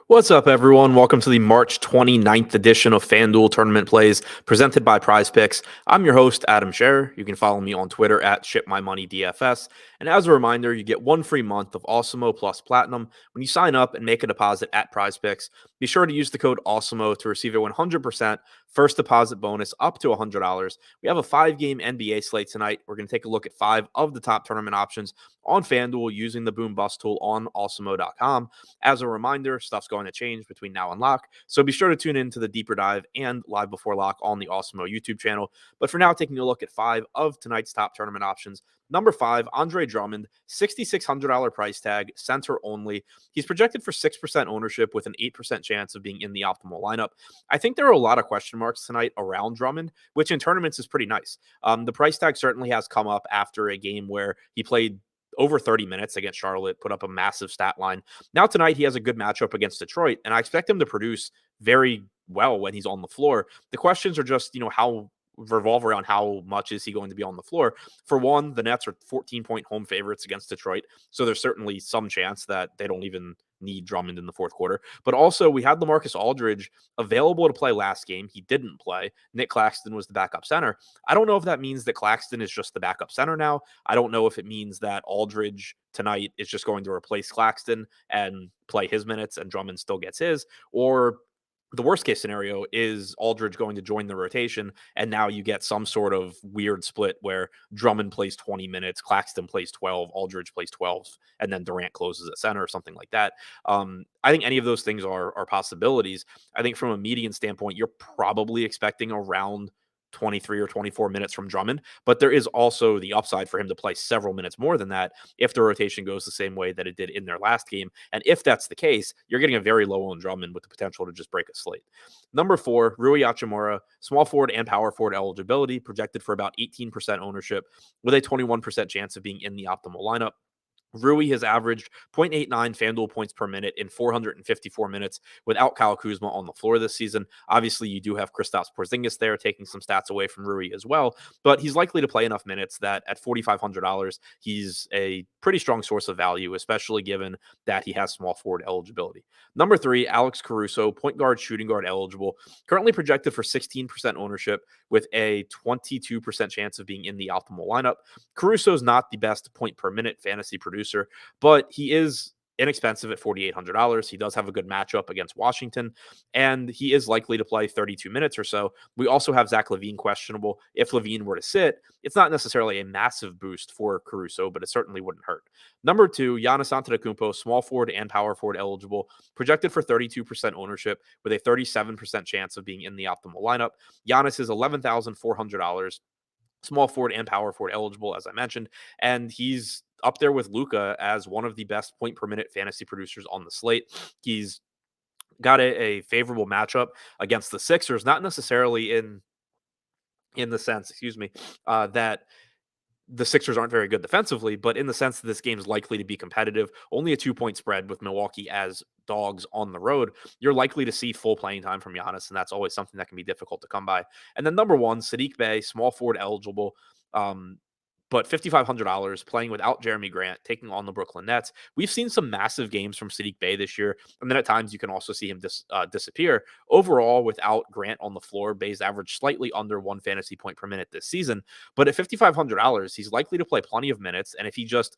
What's up, everyone? Welcome to the March 29th edition of FanDuel Tournament Plays presented by Prize Picks. I'm your host, Adam Scherer. You can follow me on Twitter at ShipMyMoneyDFS. And as a reminder, you get one free month of Awesemo Plus Platinum when you sign up and make a deposit at Prize Picks. Be sure to use the code Awesemo to receive a 100% first deposit bonus up to $100. We have a 5-game NBA slate tonight. We're going to take a look at 5 of the top tournament options on FanDuel using the Boom Bust tool on Awesemo.com. As a reminder, stuff's going to change between now and lock, so be sure to tune in to the deeper dive and live before lock on the Awesemo YouTube channel. But for now, taking a look at 5 of tonight's top tournament options. Number 5, Andre Drummond, $6,600 price tag, center only. He's projected for 6% ownership with an 8% chance of being in the optimal lineup. I think there are a lot of question marks tonight around Drummond, which in tournaments is pretty nice. The price tag certainly has come up after a game where he played over 30 minutes against Charlotte, put up a massive stat line. Now tonight, he has a good matchup against Detroit, and I expect him to produce very well when he's on the floor. The questions are just, how revolve around how much is he going to be on the floor. For one, the Nets are 14-point home favorites against Detroit, so there's certainly some chance that they don't even need Drummond in the fourth quarter. But also, we had LaMarcus Aldridge available to play last game. He didn't play. Nick Claxton was the backup center. I don't know if that means that Claxton is just the backup center now. I don't know if it means that Aldridge tonight is just going to replace Claxton and play his minutes and Drummond still gets his, or the worst case scenario is Aldridge going to join the rotation, and now you get some sort of weird split where Drummond plays 20 minutes, Claxton plays 12, Aldridge plays 12, and then Durant closes at center or something like that. I think any of those things are possibilities. I think from a median standpoint, you're probably expecting around 23 or 24 minutes from Drummond, but there is also the upside for him to play several minutes more than that if the rotation goes the same way that it did in their last game. And if that's the case, you're getting a very low on Drummond with the potential to just break a slate. Number 4, Rui Hachimura, small forward and power forward eligibility, projected for about 18% ownership with a 21% chance of being in the optimal lineup. Rui has averaged 0.89 FanDuel points per minute in 454 minutes without Kyle Kuzma on the floor this season. Obviously, you do have Kristaps Porzingis there, taking some stats away from Rui as well, but he's likely to play enough minutes that at $4,500, he's a pretty strong source of value, especially given that he has small forward eligibility. Number 3, Alex Caruso, point guard, shooting guard eligible, currently projected for 16% ownership with a 22% chance of being in the optimal lineup. Caruso is not the best point per minute fantasy producer, but he is inexpensive at $4,800. He does have a good matchup against Washington, and he is likely to play 32 minutes or so. We also have Zach LaVine questionable. If LaVine were to sit, it's not necessarily a massive boost for Caruso, but it certainly wouldn't hurt. Number 2, Giannis Antetokounmpo, small forward and power forward eligible, projected for 32% ownership with a 37% chance of being in the optimal lineup. Giannis is $11,400. Small forward and power forward eligible, as I mentioned, and he's up there with Luka as one of the best point per minute fantasy producers on the slate. He's got a favorable matchup against the Sixers, not necessarily in the sense, that the Sixers aren't very good defensively, but in the sense that this game is likely to be competitive, only a 2-point spread with Milwaukee as dogs on the road, you're likely to see full playing time from Giannis, and that's always something that can be difficult to come by. And then number 1, Sadiq Bey, small forward eligible. But $5,500 playing without Jeremy Grant, taking on the Brooklyn Nets. We've seen some massive games from Sadiq Bey this year, and then at times you can also see him disappear. Overall, without Grant on the floor, Bey's averaged slightly under 1 fantasy point per minute this season. But at $5,500, he's likely to play plenty of minutes, and if he just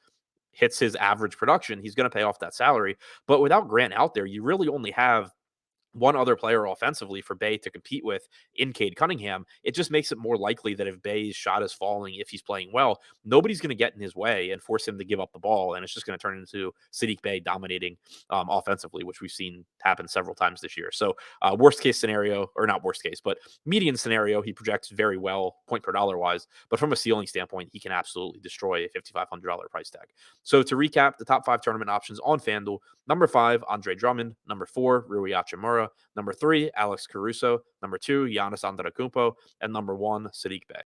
hits his average production, he's going to pay off that salary. But without Grant out there, you really only have one other player offensively for Bey to compete with in Cade Cunningham. It just makes it more likely that if Bey's shot is falling, if he's playing well, nobody's going to get in his way and force him to give up the ball. And it's just going to turn into Sadiq Bey dominating offensively, which we've seen happen several times this year. So worst case scenario, or not worst case, but median scenario, he projects very well point per dollar wise. But from a ceiling standpoint, he can absolutely destroy a $5,500 price tag. So to recap, the top 5 tournament options on FanDuel: number 5, Andre Drummond; number 4, Rui Hachimura; number 3, Alex Caruso; number 2, Giannis Antetokounmpo; and number 1, Sadiq Bey.